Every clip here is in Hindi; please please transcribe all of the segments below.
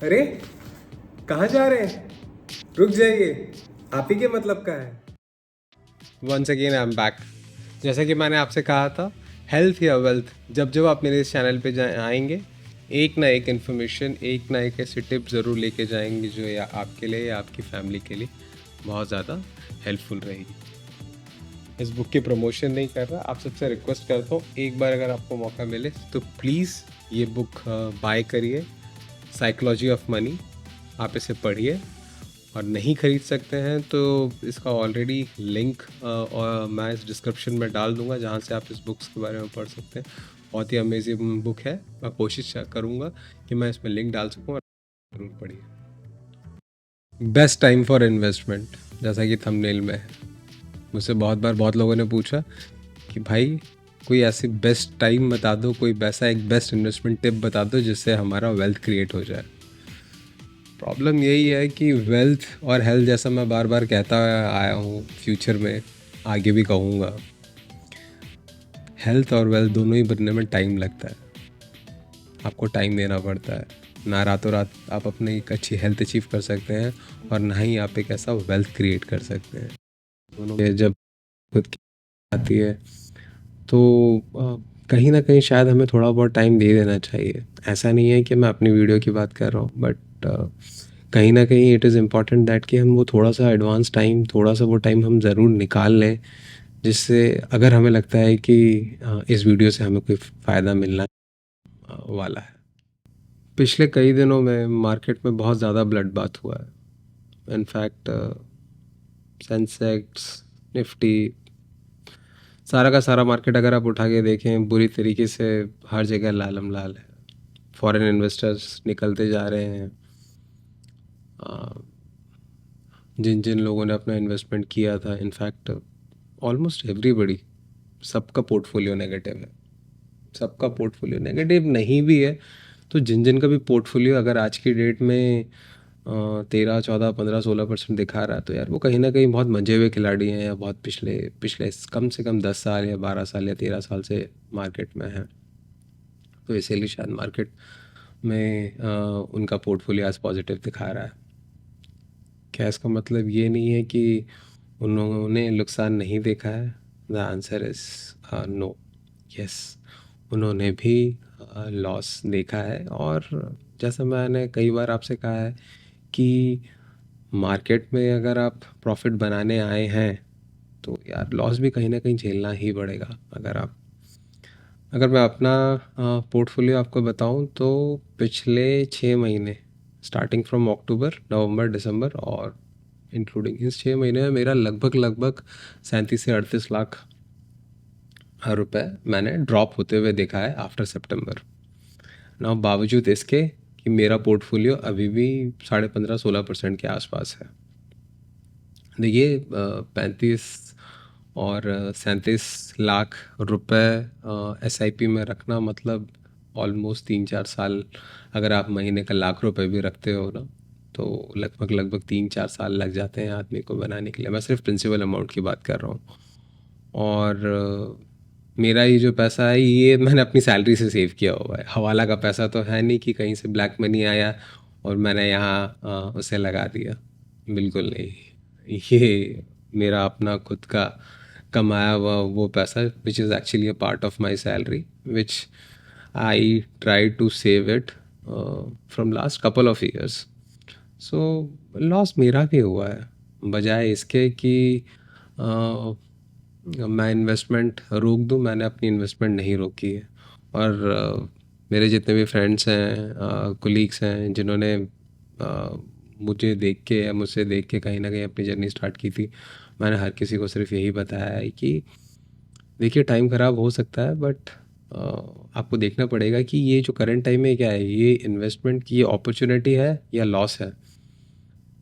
अरे कहाँ जा रहे हैं? रुक जाइए, आप ही के मतलब का है। Once again I am back. जैसा कि मैंने आपसे कहा था, हेल्थ या वेल्थ, जब जब आप मेरे इस चैनल पे आएंगे, एक ना एक इन्फॉर्मेशन, एक ना एक ऐसी टिप ज़रूर लेके जाएंगे जो या आपके लिए या आपकी फैमिली के लिए बहुत ज़्यादा हेल्पफुल रहेगी। इस बुक की प्रमोशन नहीं कर रहा, आप सबसे रिक्वेस्ट करता हूँ, एक बार अगर आपको मौका मिले तो प्लीज़ ये बुक बाय करिए, साइकोलॉजी ऑफ मनी। आप इसे पढ़िए, और नहीं ख़रीद सकते हैं तो इसका ऑलरेडी लिंक और मैं इस डिस्क्रिप्शन में डाल दूंगा, जहाँ से आप इस बुक्स के बारे में पढ़ सकते हैं। बहुत ही अमेजिंग बुक है। मैं कोशिश करूँगा कि मैं इसमें लिंक डाल सकूँ और ज़रूर पढ़िए। बेस्ट टाइम फॉर इन्वेस्टमेंट, जैसा कि थंबनेल में है। मुझसे बहुत बार बहुत लोगों ने पूछा कि भाई कोई ऐसी बेस्ट टाइम बता दो, कोई वैसा एक बेस्ट इन्वेस्टमेंट टिप बता दो जिससे हमारा वेल्थ क्रिएट हो जाए। प्रॉब्लम यही है कि वेल्थ और हेल्थ, जैसा मैं बार बार कहता आया हूँ, फ्यूचर में आगे भी कहूँगा, हेल्थ और वेल्थ दोनों ही बनने में टाइम लगता है। आपको टाइम देना पड़ता है। ना रातों रात आप अपनी एक अच्छी हेल्थ अचीव कर सकते हैं, और ना ही आप एक ऐसा वेल्थ क्रिएट कर सकते हैं। दोनों में जब खुद की आती है तो कहीं ना कहीं शायद हमें थोड़ा बहुत टाइम दे देना चाहिए। ऐसा नहीं है कि मैं अपनी वीडियो की बात कर रहा हूँ, बट कहीं ना कहीं इट इज़ इम्पॉर्टेंट दैट कि हम वो थोड़ा सा एडवांस टाइम, थोड़ा सा वो टाइम हम ज़रूर निकाल लें, जिससे अगर हमें लगता है कि इस वीडियो से हमें कोई फ़ायदा मिलना वाला है। पिछले कई दिनों में मार्केट में बहुत ज़्यादा ब्लड बाथ हुआ है। इनफैक्ट सेंसेक्स, निफ्टी, सारा का सारा मार्केट अगर आप उठा के देखें, बुरी तरीके से हर जगह लालम लाल है। फॉरेन इन्वेस्टर्स निकलते जा रहे हैं। जिन जिन लोगों ने अपना इन्वेस्टमेंट किया था, इनफैक्ट ऑलमोस्ट एवरीबडी, सबका पोर्टफोलियो नेगेटिव है। सबका पोर्टफोलियो नेगेटिव नहीं भी है तो जिन जिन का भी पोर्टफोलियो अगर आज की डेट में 13, 14, 15, 16% दिखा रहा है, तो यार वो कहीं ना कहीं बहुत मंजे हुए खिलाड़ी हैं, या बहुत पिछले पिछले कम से कम 10 साल या 12 साल या 13 साल से मार्केट में है। तो इसीलिए शायद मार्केट में उनका पोर्टफोलियो आज पॉजिटिव दिखा रहा है। क्या इसका मतलब ये नहीं है कि उन लोगों ने नुकसान नहीं देखा है? The answer is no. Yes, उन्होंने भी लॉस देखा है। और जैसा मैंने कई बार आपसे कहा है कि मार्केट में अगर आप प्रॉफिट बनाने आए हैं तो यार लॉस भी कहीं ना कहीं झेलना ही पड़ेगा। अगर मैं अपना पोर्टफोलियो आपको बताऊं तो पिछले 6 महीने, स्टार्टिंग फ्रॉम अक्टूबर, नवंबर, दिसंबर और इंक्लूडिंग इस 6 महीने में, मेरा लगभग लगभग 37 से 38 लाख रुपए मैंने ड्रॉप होते हुए देखा है आफ्टर सितंबर ना। बावजूद इसके कि मेरा पोर्टफोलियो अभी भी 15.5-16% के आसपास है। देखिए, 35 और 37 लाख रुपए SIP में रखना मतलब ऑलमोस्ट 3-4 साल। अगर आप महीने का लाख रुपए भी रखते हो ना, तो लगभग लगभग 3-4 साल लग जाते हैं आदमी को बनाने के लिए। मैं सिर्फ प्रिंसिपल अमाउंट की बात कर रहा हूँ। और मेरा ये जो पैसा है, ये मैंने अपनी सैलरी से सेव किया हुआ है। हवाला का पैसा तो है नहीं कि कहीं से ब्लैक मनी आया और मैंने यहाँ उसे लगा दिया। बिल्कुल नहीं, ये मेरा अपना खुद का कमाया हुआ वो पैसा, which is actually a part of my salary, which I try to save it from last couple of years. So loss मेरा भी हुआ है, बजाय इसके कि मैं इन्वेस्टमेंट रोक दूं। मैंने अपनी इन्वेस्टमेंट नहीं रोकी है। और मेरे जितने भी फ्रेंड्स हैं, कोलीग्स हैं, जिन्होंने मुझे देख के या मुझसे देख के कहीं ना कहीं अपनी जर्नी स्टार्ट की थी, मैंने हर किसी को सिर्फ यही बताया है कि देखिए, टाइम ख़राब हो सकता है, बट आपको देखना पड़ेगा कि ये जो करंट टाइम है क्या है, ये इन्वेस्टमेंट की अपॉर्चुनिटी है या लॉस है।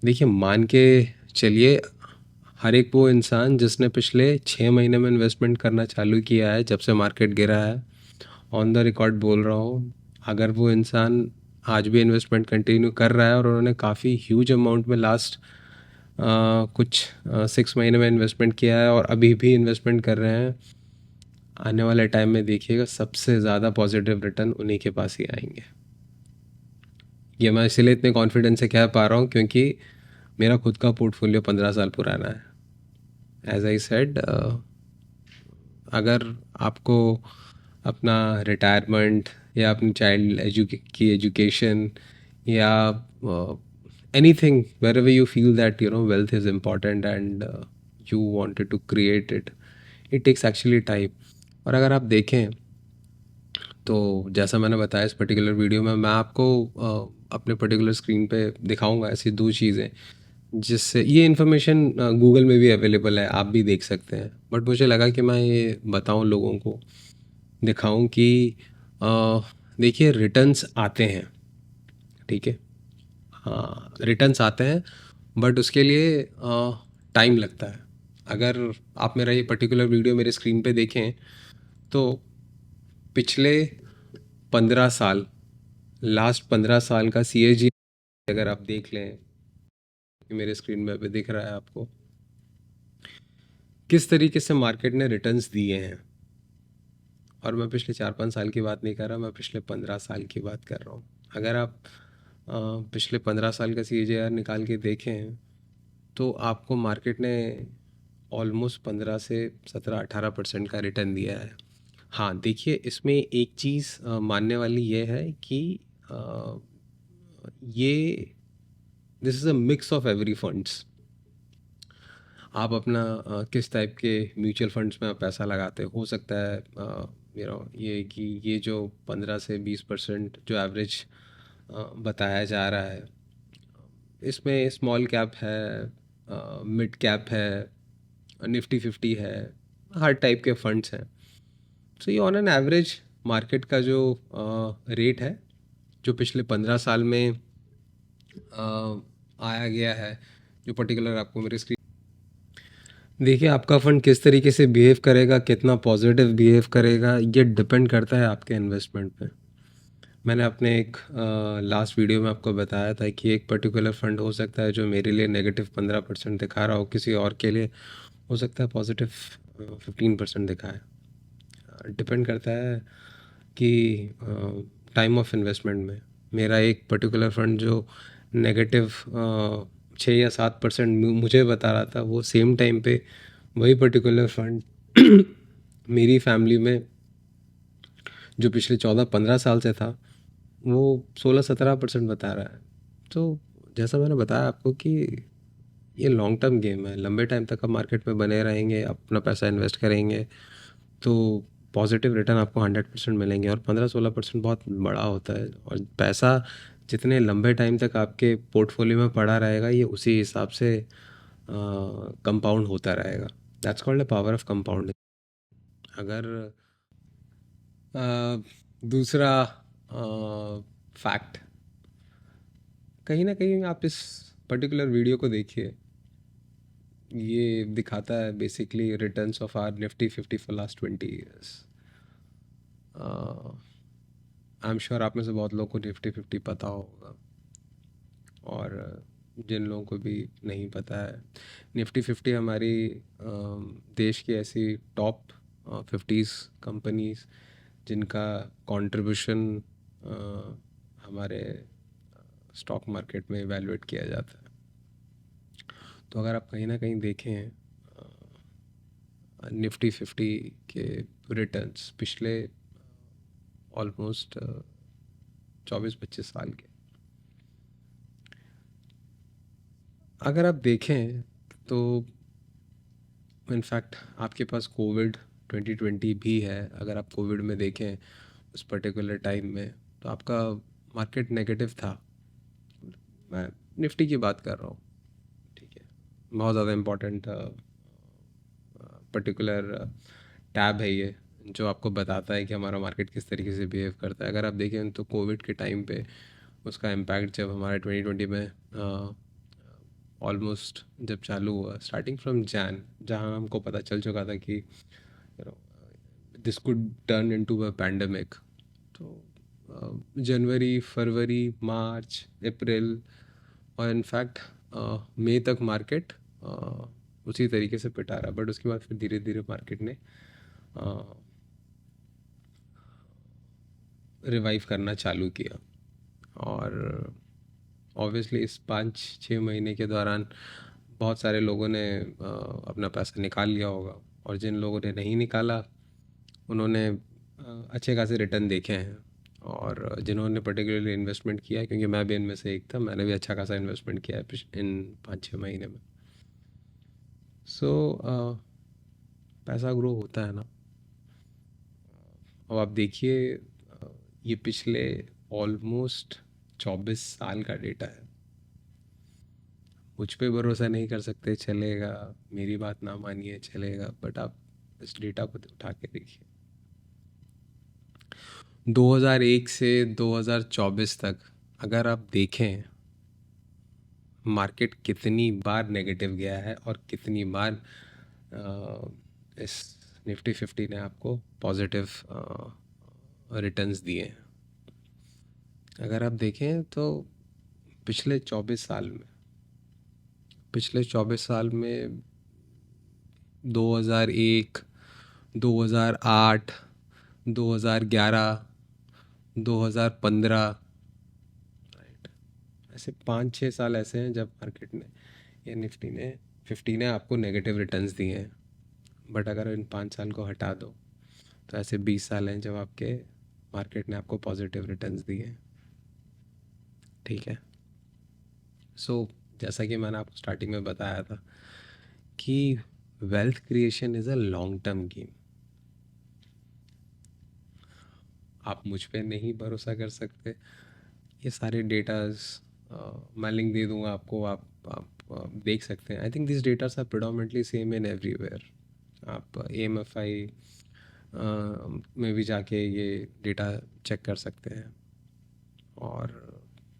देखिए, मान के चलिए, हर एक वो इंसान जिसने पिछले 6 महीने में इन्वेस्टमेंट करना चालू किया है जब से मार्केट गिरा है, ऑन द रिकॉर्ड बोल रहा हूँ, अगर वो इंसान आज भी इन्वेस्टमेंट कंटिन्यू कर रहा है और उन्होंने काफ़ी ह्यूज अमाउंट में लास्ट कुछ 6 महीने में इन्वेस्टमेंट किया है और अभी भी इन्वेस्टमेंट कर रहे हैं, आने वाले टाइम में देखिएगा सबसे ज़्यादा पॉजिटिव रिटर्न उन्हीं के पास ही आएंगे। ये मैं इसीलिए इतने कॉन्फिडेंस से कह पा रहा हूँ क्योंकि मेरा खुद का पोर्टफोलियो 15 साल पुराना है। एज आई सेड, अगर आपको अपना रिटायरमेंट या अपनी चाइल्ड की एजुकेशन या anything wherever you feel that wealth is important and you wanted to create it, it takes actually time. और अगर आप देखें तो जैसा मैंने बताया इस पर्टिकुलर वीडियो में, मैं आपको अपने पर्टिकुलर स्क्रीन पे दिखाऊंगा ऐसी दो चीज़ें जिससे ये इन्फॉर्मेशन गूगल में भी अवेलेबल है, आप भी देख सकते हैं, बट मुझे लगा कि मैं ये बताऊं लोगों को, दिखाऊं कि अ, देखिए रिटर्न्स आते हैं, ठीक है, हाँ रिटर्न्स आते हैं, बट उसके लिए टाइम लगता है। अगर आप मेरा ये पर्टिकुलर वीडियो मेरे स्क्रीन पे देखें तो पिछले 15 साल, लास्ट 15 साल का CAG अगर आप देख लें, मेरे स्क्रीन में अभी दिख रहा है आपको, किस तरीके से मार्केट ने रिटर्न्स दिए हैं। और मैं पिछले 4-5 साल की बात नहीं कर रहा, मैं पिछले 15 साल की बात कर रहा हूँ। अगर आप पिछले 15 साल का CAGR निकाल के देखें तो आपको मार्केट ने ऑलमोस्ट 15 से 17-18% का रिटर्न दिया है। हाँ देखिए, इसमें एक चीज़ मानने वाली ये है कि अ, ये this is a mix of every funds. आप अपना किस टाइप के म्यूचुअल फंड्स में आप पैसा लगाते हो सकता है ये कि ये जो 15 से 20% जो एवरेज बताया जा रहा है, इसमें स्मॉल कैप है, मिड कैप है, निफ्टी 50 है, हर टाइप के फंड्स हैं। तो ये ऑन एन एवरेज मार्केट का जो रेट है जो पिछले 15 साल में आया गया है, जो पर्टिकुलर आपको मेरे स्क्रीन, देखिए आपका फ़ंड किस तरीके से बिहेव करेगा, कितना पॉजिटिव बिहेव करेगा, ये डिपेंड करता है आपके इन्वेस्टमेंट पे। मैंने अपने एक लास्ट वीडियो में आपको बताया था कि एक पर्टिकुलर फ़ंड हो सकता है जो मेरे लिए -15% दिखा रहा हो, किसी और के लिए हो सकता है पॉजिटिव 15% दिखाए। डिपेंड करता है कि टाइम ऑफ इन्वेस्टमेंट में मेरा एक पर्टिकुलर फंड जो नेगेटिव 6 या 7% मुझे बता रहा था, वो सेम टाइम पे वही पर्टिकुलर फंड मेरी फैमिली में जो पिछले 14-15 साल से था वो 16-17% बता रहा है। तो जैसा मैंने बताया आपको कि ये लॉन्ग टर्म गेम है, लंबे टाइम तक आप मार्केट में बने रहेंगे, अपना पैसा इन्वेस्ट करेंगे तो पॉजिटिव रिटर्न आपको 100% मिलेंगे। और 15-16% बहुत बड़ा होता है, और पैसा जितने लंबे टाइम तक आपके पोर्टफोलियो में पड़ा रहेगा ये उसी हिसाब से कंपाउंड होता रहेगा। That's called the power of compounding. अगर दूसरा फैक्ट, कहीं ना कहीं आप इस पर्टिकुलर वीडियो को देखिए, ये दिखाता है basically returns of our Nifty 50 for last 20 years. I am sure आप में से बहुत लोगों को निफ्टी 50 पता होगा, और जिन लोगों को भी नहीं पता है, निफ्टी 50 हमारी देश की ऐसी टॉप 50 कंपनीज जिनका कंट्रीब्यूशन हमारे स्टॉक मार्केट में इवैल्यूएट किया जाता है। तो अगर आप कहीं ना कहीं देखें निफ्टी 50 के रिटर्न्स पिछले ऑलमोस्ट 24-25 साल के, अगर आप देखें तो इनफैक्ट आपके पास कोविड 2020 भी है। अगर आप कोविड में देखें उस पर्टिकुलर टाइम में तो आपका मार्केट नेगेटिव था। मैं निफ्टी की बात कर रहा हूँ, ठीक है, बहुत ज़्यादा इम्पोर्टेंट पर्टिकुलर टैब है ये जो आपको बताता है कि हमारा मार्केट किस तरीके से बिहेव करता है। अगर आप देखें तो कोविड के टाइम पे उसका इम्पैक्ट जब हमारे 2020 में ऑलमोस्ट जब चालू हुआ, स्टार्टिंग फ्रॉम जैन, जहाँ हमको पता चल चुका था कि this could turn into a pandemic, तो जनवरी, फरवरी, मार्च, अप्रैल और इनफैक्ट मई तक मार्केट उसी तरीके से पिटा रहा, बट उसके बाद फिर धीरे धीरे मार्केट ने रिवाइव करना चालू किया। और ऑब्वियसली इस 5-6 महीने के दौरान बहुत सारे लोगों ने अपना पैसा निकाल लिया होगा, और जिन लोगों ने नहीं निकाला उन्होंने अच्छे खासे रिटर्न देखे हैं। और जिन्होंने पर्टिकुलरली इन्वेस्टमेंट किया है, क्योंकि मैं भी इनमें से एक था, मैंने भी अच्छा खासा इन्वेस्टमेंट किया है इन 5-6 महीने में। सो पैसा ग्रो होता है ना। अब आप देखिए, ये पिछले ऑलमोस्ट 24 साल का डेटा है। मुझ पे भरोसा नहीं कर सकते चलेगा, मेरी बात ना मानिए चलेगा, बट आप इस डेटा को उठा के देखिए। 2001 से 2024 तक अगर आप देखें, मार्केट कितनी बार नेगेटिव गया है और कितनी बार इस निफ्टी 50 ने आपको पॉजिटिव रिटर्न्स दिए हैं। अगर आप देखें तो पिछले 24 साल में 2001, 2008, 2011, 2015, राइट, ऐसे 5-6 साल ऐसे हैं जब मार्केट ने या निफ्टी ने 50 ने आपको नेगेटिव रिटर्न्स दिए हैं। बट अगर इन 5 साल को हटा दो तो ऐसे 20 साल हैं जब आपके मार्केट ने आपको पॉजिटिव रिटर्न्स दिए हैं। ठीक है। सो जैसा कि मैंने आपको स्टार्टिंग में बताया था कि wealth creation is a long term game. आप मुझ पे नहीं भरोसा कर सकते, ये सारे डेटाज मैं लिंक दे दूंगा आपको, आप देख सकते हैं। I think this datas are predominantly same in everywhere. आप AMFI में भी जाके ये डेटा चेक कर सकते हैं, और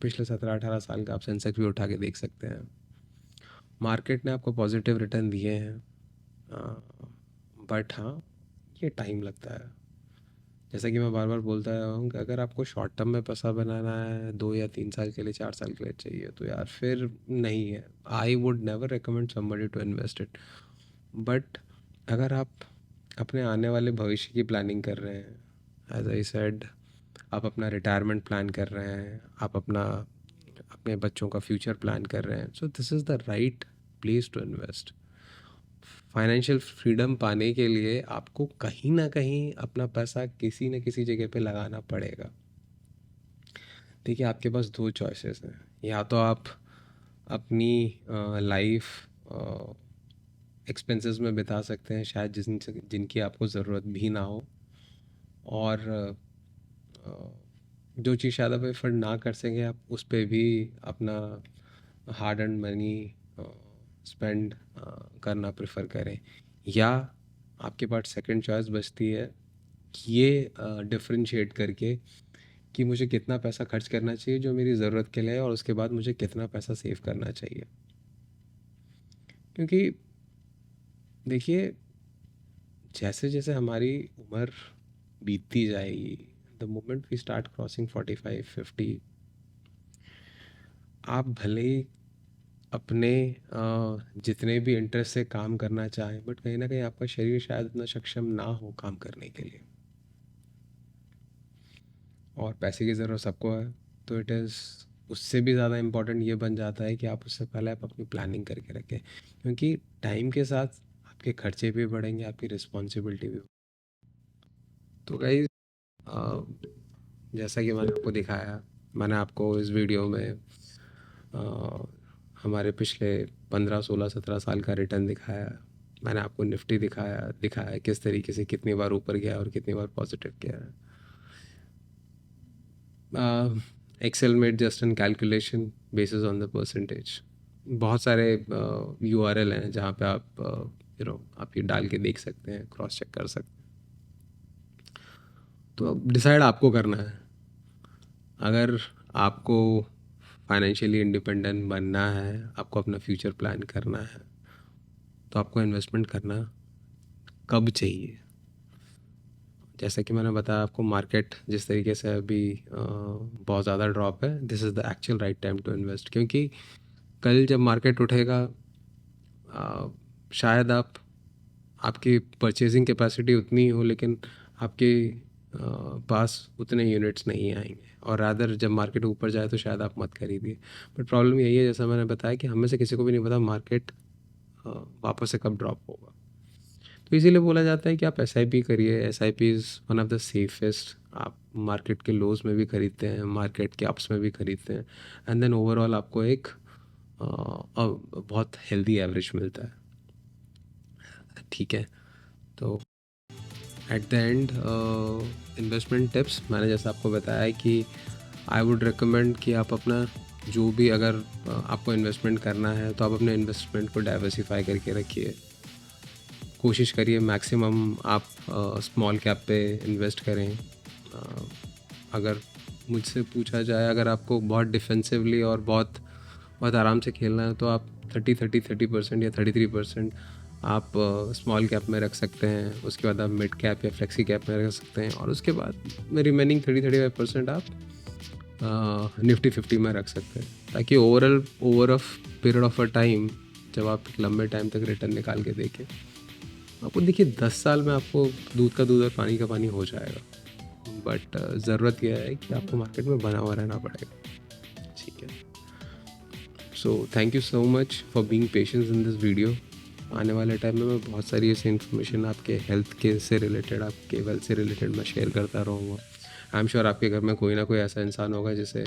पिछले 17-18 साल का आप सेंसेक्स भी उठा के देख सकते हैं। मार्केट ने आपको पॉजिटिव रिटर्न दिए हैं, बट हाँ, ये टाइम लगता है। जैसा कि मैं बार बार बोलता हूँ कि अगर आपको शॉर्ट टर्म में पैसा बनाना है 2 या 3 साल के लिए, 4 साल के लिए चाहिए, तो यार फिर नहीं है। I would never recommend somebody to invest it. But अगर आप अपने आने वाले भविष्य की प्लानिंग कर रहे हैं, एज आई सेड, आप अपना रिटायरमेंट प्लान कर रहे हैं, आप अपने बच्चों का फ्यूचर प्लान कर रहे हैं, so this is the right place to invest. Financial freedom पाने के लिए आपको कहीं ना कहीं अपना पैसा किसी न किसी जगह पे लगाना पड़ेगा। देखिए, आपके पास दो चॉइसेस हैं। या तो आप अपनी लाइफ एक्सपेंसेस में बिता सकते हैं, शायद जिनकी आपको ज़रूरत भी ना हो, और जो चीज़ शायद आप एफर्ट ना कर सकें, आप उस पर भी अपना हार्ड अर्न मनी स्पेंड करना प्रेफर करें। या आपके पास सेकंड चॉइस बचती है कि ये डिफरेंशिएट करके कि मुझे कितना पैसा खर्च करना चाहिए जो मेरी ज़रूरत के लिए है, और उसके बाद मुझे कितना पैसा सेव करना चाहिए। क्योंकि देखिए, जैसे जैसे हमारी उम्र बीतती जाएगी, the moment we start crossing 45-50, आप भले ही अपने जितने भी इंटरेस्ट से काम करना चाहें, बट कहीं ना कहीं आपका शरीर शायद इतना सक्षम ना हो काम करने के लिए, और पैसे की ज़रूरत सबको है। तो इट इज़ उससे भी ज़्यादा इम्पोर्टेंट ये बन जाता है कि आप उससे पहले आप अपनी प्लानिंग करके रखें, क्योंकि टाइम के साथ आपके खर्चे भी बढ़ेंगे, आपकी रिस्पॉन्सिबिलिटी भी। तो गाइस, जैसा कि मैंने आपको दिखाया, मैंने आपको इस वीडियो में अ, हमारे पिछले 15-16-17 साल का रिटर्न दिखाया। मैंने आपको निफ्टी दिखाया किस तरीके से कितनी बार ऊपर गया और कितनी बार पॉजिटिव गया है। Excel made just an calculation basis on the percentage. बहुत सारे URL हैं जहाँ पे आप आप ये डाल के देख सकते हैं, क्रॉस चेक कर सकते हैं। तो अब डिसाइड आपको करना है। अगर आपको फाइनेंशियली इंडिपेंडेंट बनना है, आपको अपना फ्यूचर प्लान करना है, तो आपको इन्वेस्टमेंट करना कब चाहिए। जैसा कि मैंने बताया आपको, मार्केट जिस तरीके से अभी बहुत ज़्यादा ड्रॉप है, this is the actual right time to invest. क्योंकि कल जब मार्केट उठेगा, शायद आपकी परचेजिंग कैपेसिटी उतनी हो, लेकिन आपकी पास उतने यूनिट्स नहीं आएंगे, और रादर जब मार्केट ऊपर जाए तो शायद आप मत खरीदिए। बट प्रॉब्लम यही है, जैसा मैंने बताया, कि हमें से किसी को भी नहीं पता मार्केट वापस से कब ड्रॉप होगा। तो इसीलिए बोला जाता है कि आप एस आई पी करिए। S I P is one of the safest. आप मार्केट के लोज में भी खरीदते हैं, मार्केट के अप्स में भी खरीदते हैं, एंड देन ओवरऑल आपको एक बहुत हेल्दी एवरेज मिलता है। ठीक है, तो at the end investment tips मैंने जैसा आपको बताया कि आई वुड रिकमेंड कि आप अपना जो भी, अगर आपको इन्वेस्टमेंट करना है तो आप अपने इन्वेस्टमेंट को डाइवर्सिफाई करके रखिए। कोशिश करिए मैक्सिमम आप स्मॉल कैप पे इन्वेस्ट करें। अगर मुझसे पूछा जाए, अगर आपको बहुत डिफेंसिवली और बहुत बहुत आराम से खेलना है तो आप 30% या 33% आप स्मॉल कैप में रख सकते हैं। उसके बाद आप मिड कैप या फ्लेक्सी कैप में रख सकते हैं, और उसके बाद में रिमेनिंग 30-35% आप निफ्टी 50 में रख सकते हैं, ताकि over of period of a time, जब आप लंबे टाइम तक रिटर्न निकाल के देखें, आपको देखिए 10 साल में आपको दूध का दूध और पानी का पानी हो जाएगा। बट ज़रूरत यह है कि आपको मार्केट में बना हुआ रहना पड़ेगा। ठीक है, so thank you so much for being patience in this video. आने वाले टाइम में मैं बहुत सारी ऐसी इन्फॉर्मेशन आपके हेल्थ के से रिलेटेड, आपके वेल्थ से रिलेटेड मैं शेयर करता रहूँगा। आई एम श्योर आपके घर में कोई ना कोई ऐसा इंसान होगा जिसे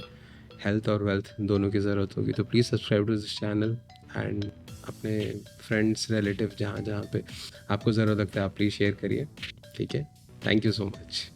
हेल्थ और वेल्थ दोनों की ज़रूरत होगी। तो please subscribe to this channel, and अपने फ्रेंड्स, रिलेटिव, जहाँ जहाँ पे आपको ज़रूरत लगता है आप प्लीज़ शेयर करिए। ठीक है, थैंक यू सो मच।